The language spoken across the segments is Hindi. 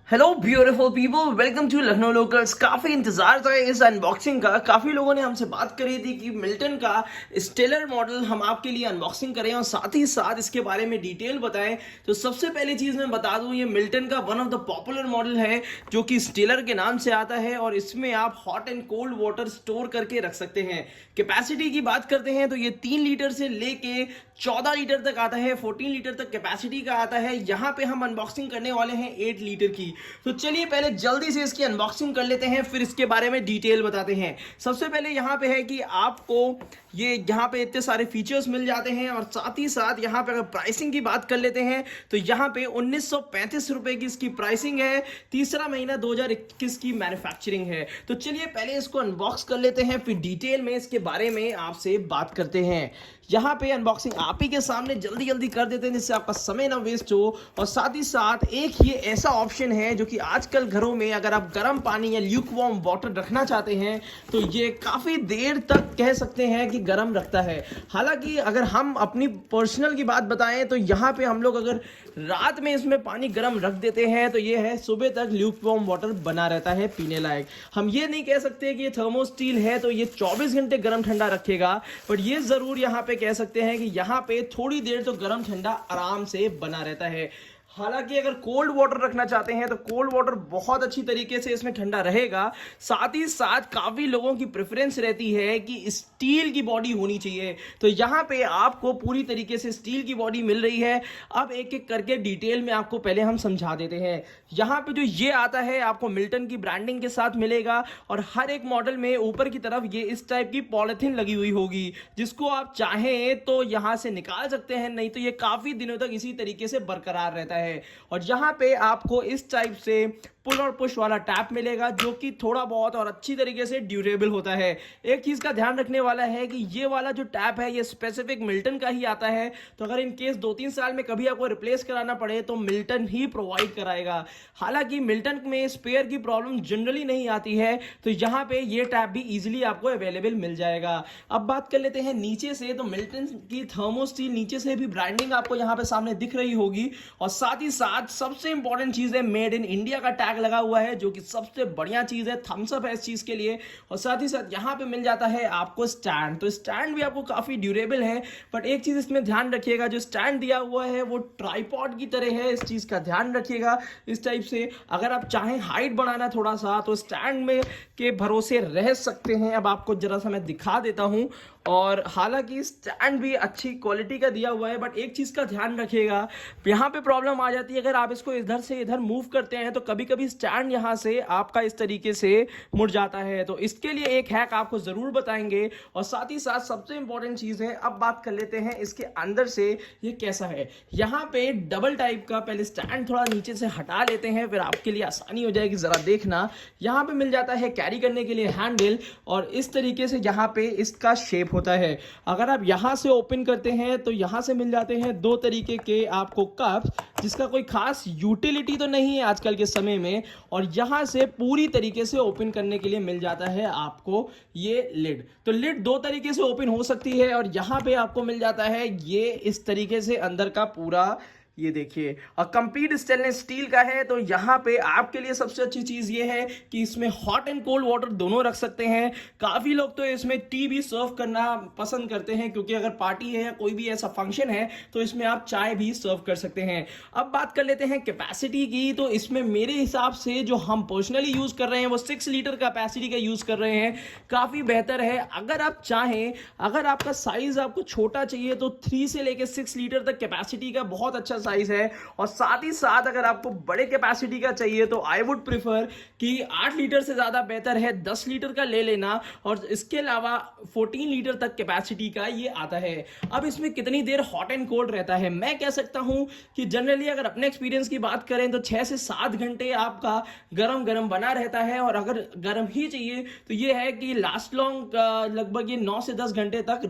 Hello beautiful people, welcome to Lucknow locals. काफ़ी इंतजार था इस अनबॉक्सिंग का। काफ़ी लोगों ने हमसे बात करी थी कि मिल्टन का स्टेलर मॉडल हम आपके लिए अनबॉक्सिंग करें और साथ ही साथ इसके बारे में डिटेल बताएं। तो सबसे पहली चीज़ मैं बता दूं, ये मिल्टन का one of the popular model है जो कि स्टेलर के नाम से आता है और इसमें आप hot and cold water store करके रख सकते हैं। कैपेसिटी की बात करते हैं तो ये 3 लीटर से लेके 14 लीटर तक आता है, 14 लीटर तक कैपेसिटी का आता है। यहाँ पे हम अनबॉक्सिंग करने वाले हैं 8 लीटर की। तो चलिए पहले जल्दी से इसकी अनबॉक्सिंग कर लेते हैं, फिर इसके बारे में डिटेल बताते हैं। सबसे पहले यहाँ पे है कि आपको ये यहाँ पे इतने सारे फीचर्स मिल जाते हैं और साथ ही साथ यहाँ पे अगर प्राइसिंग की बात कर लेते हैं तो यहाँ पे 1935 रुपए की इसकी प्राइसिंग है। तीसरा महीना 2021 की मैन्युफैक्चरिंग है। तो चलिए पहले इसको अनबॉक्स कर लेते हैं, फिर डिटेल में इसके बारे में आपसे बात करते हैं। यहाँ पे अनबॉक्सिंग आप ही के सामने जल्दी जल्दी कर देते हैं जिससे आपका समय ना वेस्ट हो। और साथ ही साथ एक ये ऐसा ऑप्शन है जो कि आजकल घरों में अगर आप गर्म पानी या ल्यूक वार्म वाटर रखना चाहते हैं तो ये काफ़ी देर तक कह सकते हैं कि गर्म रखता है। हालांकि अगर हम अपनी पर्सनल की बात बताएं तो यहाँ पे हम लोग अगर रात में इसमें पानी गर्म रख देते हैं तो ये है सुबह तक ल्यूक वार्म वाटर बना रहता है पीने लायक। हम ये नहीं कह सकते कि ये थर्मोस्टील है तो ये 24 घंटे गर्म ठंडा रखेगा, बट ये ज़रूर यहाँ पे कह सकते हैं कि यहाँ पे थोड़ी देर तो गर्म ठंडा आराम से बना रहता है। हालांकि अगर कोल्ड वाटर रखना चाहते हैं तो कोल्ड वाटर बहुत अच्छी तरीके से इसमें ठंडा रहेगा। साथ ही साथ काफ़ी लोगों की प्रेफरेंस रहती है कि स्टील की बॉडी होनी चाहिए, तो यहाँ पे आपको पूरी तरीके से स्टील की बॉडी मिल रही है। अब एक एक करके डिटेल में आपको पहले हम समझा देते हैं। यहाँ पे जो ये आता है आपको मिल्टन की ब्रांडिंग के साथ मिलेगा और हर एक मॉडल में ऊपर की तरफ ये इस टाइप की पॉलिथीन लगी हुई होगी, जिसको आप चाहें तो यहाँ से निकाल सकते हैं, नहीं तो ये काफ़ी दिनों तक इसी तरीके से बरकरार रहता है। और यहाँ पे आपको इस टाइप से पुल और पुश वाला टैप मिलेगा जो कि थोड़ा बहुत और अच्छी तरीके से ड्यूरेबल होता है। एक चीज़ का ध्यान रखने वाला है कि ये वाला जो टैप है ये स्पेसिफिक मिल्टन का ही आता है, तो अगर इन केस 2-3 साल में कभी आपको रिप्लेस कराना पड़े तो मिल्टन ही प्रोवाइड कराएगा। हालांकि मिल्टन में स्पेयर की प्रॉब्लम जनरली नहीं आती है, तो यहाँ पे ये टैप भी इजीली आपको अवेलेबल मिल जाएगा। अब बात कर लेते हैं नीचे से, तो मिल्टन की थर्मोस्टील नीचे से भी ब्रांडिंग आपको यहाँ पे सामने दिख रही होगी और साथ ही साथ सबसे इंपॉर्टेंट चीज़ है मेड इन इंडिया का टैग लगा हुआ है जो कि सबसे बढ़िया चीज़ है, थम्स अप है इस चीज़ के लिए। और साथ ही साथ यहाँ पे मिल जाता है आपको स्टैंड, तो स्टैंड भी आपको काफ़ी ड्यूरेबल है, बट एक चीज़ इसमें ध्यान रखिएगा, जो स्टैंड दिया हुआ है वो ट्राइपॉड की तरह है, इस चीज़ का ध्यान रखिएगा। इस टाइप से अगर आप चाहें हाइट बढ़ाना थोड़ा सा तो स्टैंड में के भरोसे रह सकते हैं। अब आपको जरा सा मैं दिखा देता हूँ, और हालांकि स्टैंड भी अच्छी क्वालिटी का दिया हुआ है, बट एक चीज़ का ध्यान रखिएगा, यहाँ पे प्रॉब्लम आ जाती है अगर आप इसको इधर से इधर मूव करते हैं तो कभी कभी स्टैंड यहाँ से आपका इस तरीके से मुड़ जाता है, तो इसके लिए एक हैक आपको ज़रूर बताएंगे। और साथ ही साथ सबसे इंपॉर्टेंट चीज़ है, अब बात कर लेते हैं इसके अंदर से ये कैसा है। यहाँ पे डबल टाइप का, पहले स्टैंड थोड़ा नीचे से हटा लेते हैं फिर आपके लिए आसानी हो जाएगी, ज़रा देखना। यहाँ पे मिल जाता है कैरी करने के लिए हैंडल और इस तरीके से यहाँ पे इसका शेप होता है। अगर आप यहाँ से ओपन करते हैं तो यहाँ से मिल जाते हैं 2 तरीके के आपको कप्स, जिसका कोई खास यूटिलिटी तो नहीं है आजकल के समय में, और यहाँ से पूरी तरीके से ओपन करने के लिए मिल जाता है आपको ये लिड। तो लिड 2 तरीके से ओपन हो सकती है और यहाँ पे आपको मिल जाता है ये इस तरीके से अंदर का पूरा, ये देखिए, और कंप्लीट स्टेनलेस स्टील का है। तो यहाँ पे आपके लिए सबसे अच्छी चीज़ ये है कि इसमें हॉट एंड कोल्ड वाटर दोनों रख सकते हैं। काफ़ी लोग तो इसमें टी भी सर्व करना पसंद करते हैं, क्योंकि अगर पार्टी है या कोई भी ऐसा फंक्शन है तो इसमें आप चाय भी सर्व कर सकते हैं। अब बात कर लेते हैं कैपेसिटी की, तो इसमें मेरे हिसाब से जो हम पर्सनली यूज़ कर रहे हैं वो 6 लीटर कैपेसिटी का यूज़ कर रहे हैं, काफ़ी बेहतर है। अगर आप चाहें, अगर आपका साइज़ आपको छोटा चाहिए तो 3 से लेकर 6 लीटर तक कैपेसिटी का बहुत अच्छा साइज है। और साथ ही साथ अगर आपको बड़े कैपेसिटी का चाहिए तो आई वुड प्रिफर कि 8 लीटर से ज़्यादा बेहतर है 10 लीटर का ले लेना, और इसके अलावा 14 लीटर तक कैपेसिटी का ये आता है। अब इसमें कितनी देर हॉट एंड कोल्ड रहता है, मैं कह सकता हूं कि जनरली अगर अपने एक्सपीरियंस की बात करें तो 6 से 7 घंटे आपका गरम गरम बना रहता है, और अगर गरम ही चाहिए तो ये है कि लास्ट लॉन्ग लगभग ये 9 से 10 घंटे तक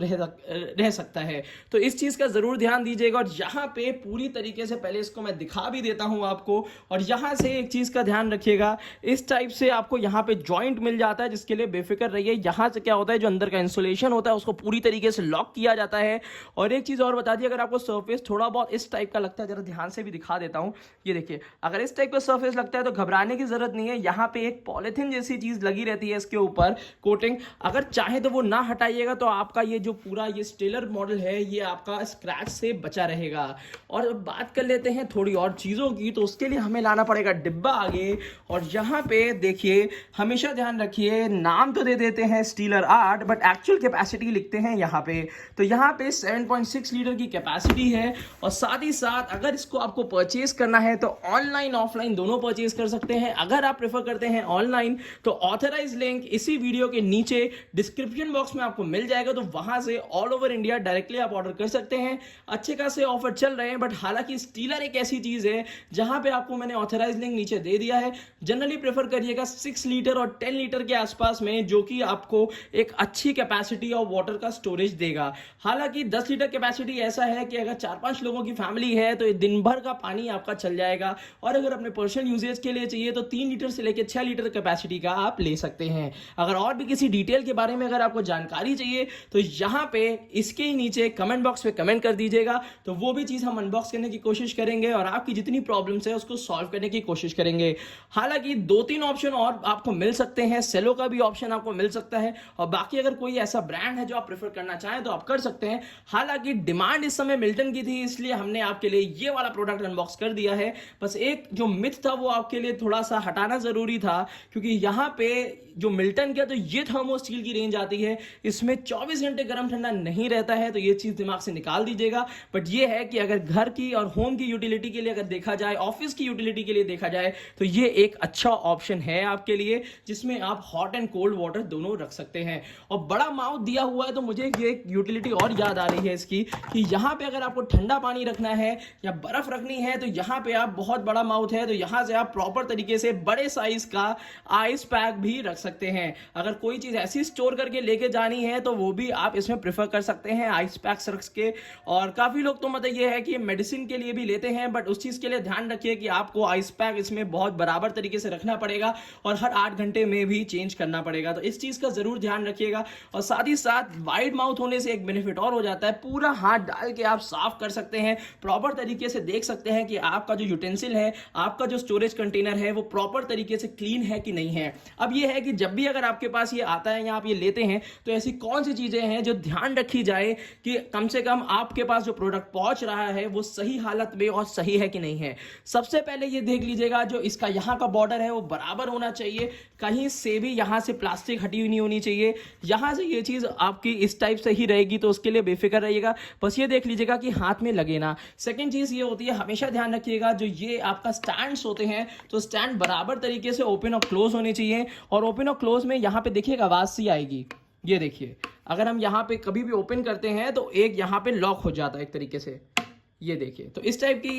रह सकता है। तो इस चीज़ का ज़रूर ध्यान दीजिएगा। और यहाँ पे पूरी तरीके तरीके से पहले इसको मैं दिखा भी देता हूं आपको। और यहां से एक चीज का ध्यान रखिएगा, इस टाइप से आपको यहां पे जॉइंट मिल जाता है, जिसके लिए बेफिक्र रहिए। यहां से क्या होता है, जो अंदर का इंसुलेशन होता है उसको पूरी तरीके से लॉक किया जाता है। और एक चीज और बता दी, अगर आपको सरफेस थोड़ा बहुत इस टाइप का लगता है, जरा ध्यान से भी दिखा देता हूं, ये देखिए, अगर इस टाइप का सरफेस लगता है तो घबराने की जरूरत नहीं है। यहां पे एक पॉलिथीन जैसी चीज लगी रहती है इसके ऊपर, कोटिंग, अगर चाहे तो वो ना हटाइएगा तो आपका ये जो पूरा ये स्टेलर मॉडल है ये आपका स्क्रैच से बचा रहेगा। और अब बात कर लेते हैं थोड़ी और चीजों की, तो उसके लिए हमें लाना पड़ेगा डिब्बा आगे। और यहां पे देखिए, हमेशा ध्यान रखिए, नाम तो दे देते हैं स्टीलर 8, बट एक्चुअल कैपेसिटी लिखते हैं यहां पे। तो यहां पे 7.6 लीटर की कैपेसिटी है। और साथ ही साथ अगर इसको आपको परचेज करना है तो ऑनलाइन ऑफलाइन दोनों परचेज कर सकते हैं। अगर आप प्रेफर करते हैं ऑनलाइन तो ऑथराइज लिंक इसी वीडियो के नीचे डिस्क्रिप्शन बॉक्स में आपको मिल जाएगा, तो वहां से ऑल ओवर इंडिया डायरेक्टली आप ऑर्डर कर सकते हैं। अच्छे खासे ऑफर चल रहे हैं, बट हालांकि स्टीलर एक ऐसी चीज है जहां पे आपको मैंने ऑथराइज लिंक नीचे दे दिया है। जनरली प्रेफर करिएगा 6 लीटर और 10 लीटर के आसपास में, जो कि आपको एक अच्छी कैपेसिटी और वाटर का स्टोरेज देगा। हालांकि 10 लीटर कैपेसिटी ऐसा है कि अगर 4-5 लोगों की फैमिली है तो दिन भर का पानी आपका चल जाएगा। और अगर अपने पर्सनल यूजेज के लिए चाहिए तो 3 लीटर से लेकर 6 लीटर कैपेसिटी का आप ले सकते हैं। अगर और भी किसी डिटेल के बारे में अगर आपको जानकारी चाहिए तो यहां पे इसके ही नीचे कमेंट बॉक्स में कमेंट कर दीजिएगा, तो वो भी चीज हम अनबॉक्स करने की कोशिश करेंगे और आपकी जितनी प्रॉब्लम्स है उसको सॉल्व करने की कोशिश करेंगे। हालांकि 2-3 ऑप्शन और आपको मिल सकते हैं, सेलो का भी ऑप्शन आपको मिल सकता है, और बाकी अगर कोई ऐसा ब्रांड है जो आप प्रेफर करना चाहें तो आप कर सकते हैं। हालांकि डिमांड इस समय मिल्टन की थी, इसलिए हमने आपके लिए ये वाला प्रोडक्ट अनबॉक्स कर दिया है। बस एक जो मिथ था वो आपके लिए थोड़ा सा हटाना जरूरी था, क्योंकि यहां पे जो मिल्टन का तो ये थर्मो स्टील की रेंज आती है, इसमें 24 घंटे गर्म ठंडा नहीं रहता है, तो ये चीज दिमाग से निकाल दीजिएगा। बट ये है कि अगर घर की और होम की यूटिलिटी के लिए अगर देखा जाए, ऑफिस की यूटिलिटी के लिए देखा जाए, तो ये एक अच्छा ऑप्शन है आपके लिए, जिसमें आप हॉट एंड कोल्ड वाटर दोनों रख सकते हैं। और बड़ा माउथ दिया हुआ है, तो मुझे ये यूटिलिटी और याद आ रही है इसकी, कि यहां पे अगर आपको ठंडा पानी रखना है या बर्फ रखनी है तो यहां पे आप, बहुत बड़ा माउथ है तो यहां से आप प्रॉपर तरीके से बड़े साइज का आइस पैक भी रख सकते हैं। अगर कोई चीज ऐसी स्टोर करके लेके जानी है तो वो भी आप इसमें प्रेफर कर सकते हैं आइस पैक्स रख के। और काफी लोग तो मतलब ये है कि मेडिसिन के लिए भी लेते हैं, बट उस चीज के लिए ध्यान रखिए कि आपको आइस पैक इसमें बहुत बराबर तरीके से रखना पड़ेगा और हर 8 घंटे में भी चेंज करना पड़ेगा, तो इस चीज का जरूर ध्यान रखिएगा। और साथ ही साथ वाइड माउथ होने से एक बेनिफिट और हो जाता है, पूरा हाथ डाल के आप साफ कर सकते हैं, प्रॉपर तरीके से देख सकते हैं कि आपका जो यूटेंसिल है, आपका जो स्टोरेज कंटेनर है, वो प्रॉपर तरीके से क्लीन है कि नहीं है। अब ये है कि जब भी अगर आपके पास ये आता है या आप ये लेते हैं तो ऐसी कौन सी चीजें हैं जो ध्यान रखी जाए कि कम से कम आपके पास जो प्रोडक्ट पहुंच रहा है वो सही हालत में और सही है कि नहीं है। सबसे पहले ये देख लीजिएगा, जो इसका यहाँ का बॉर्डर है वो बराबर होना चाहिए, कहीं से भी यहाँ से प्लास्टिक हटी हुई नहीं होनी चाहिए। यहाँ से ये चीज आपकी इस टाइप से ही रहेगी, तो उसके लिए बेफिक्र रहिएगा, बस ये देख लीजिएगा कि हाथ में लगे ना। सेकंड चीज ये होती है, हमेशा ध्यान रखिएगा, जो ये आपका स्टैंड्स होते हैं तो स्टैंड बराबर तरीके से ओपन और क्लोज होने चाहिए। और ओपन और क्लोज में यहाँ पे देखिएगा आवाज सी आएगी, ये देखिए, अगर हम यहाँ पे कभी भी ओपन करते हैं तो एक यहाँ पे लॉक हो जाता है एक तरीके से, ये देखिए, तो इस टाइप की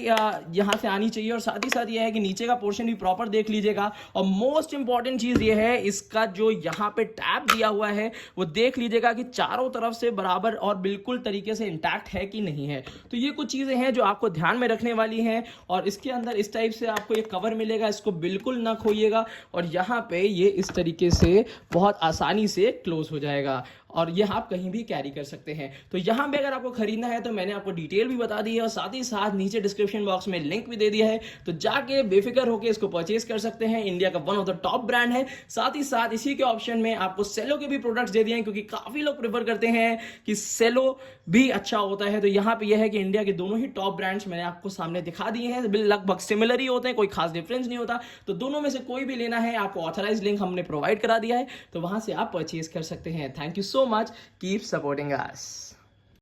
यहाँ से आनी चाहिए। और साथ ही साथ ये है कि नीचे का पोर्शन भी प्रॉपर देख लीजिएगा। और मोस्ट इंपॉर्टेंट चीज ये है, इसका जो यहाँ पे टैप दिया हुआ है वो देख लीजिएगा कि चारों तरफ से बराबर और बिल्कुल तरीके से इंटैक्ट है कि नहीं है। तो ये कुछ चीजें हैं जो आपको ध्यान में रखने वाली हैं। और इसके अंदर इस टाइप से आपको ये कवर मिलेगा, इसको बिल्कुल ना खोइएगा, और यहाँ पे ये इस तरीके से बहुत आसानी से क्लोज हो जाएगा और ये आप कहीं भी कैरी कर सकते हैं। तो यहाँ पे अगर आपको खरीदना है तो मैंने आपको डिटेल भी बता दी है, और साथ ही साथ नीचे डिस्क्रिप्शन बॉक्स में लिंक भी दे दिया है, तो जाके बेफिक्र होकर इसको परचेज कर सकते हैं। इंडिया का one of the top brand है। साथ ही साथ इसी के ऑप्शन में आपको सेलो के भी प्रोडक्ट्स दे दिए हैं, क्योंकि काफी लोग प्रेफर करते हैं कि सेलो भी अच्छा होता है। तो यहाँ पे यह है कि इंडिया के दोनों ही टॉप ब्रांड्स मैंने आपको सामने दिखा दिए हैं, लगभग सिमिलर ही होते हैं, कोई खास डिफरेंस नहीं होता। तो दोनों में से कोई भी लेना है, आपको ऑथराइज लिंक हमने प्रोवाइड करा दिया है, तो वहां से आप परचेज कर सकते हैं। Thank you so much, keep supporting us.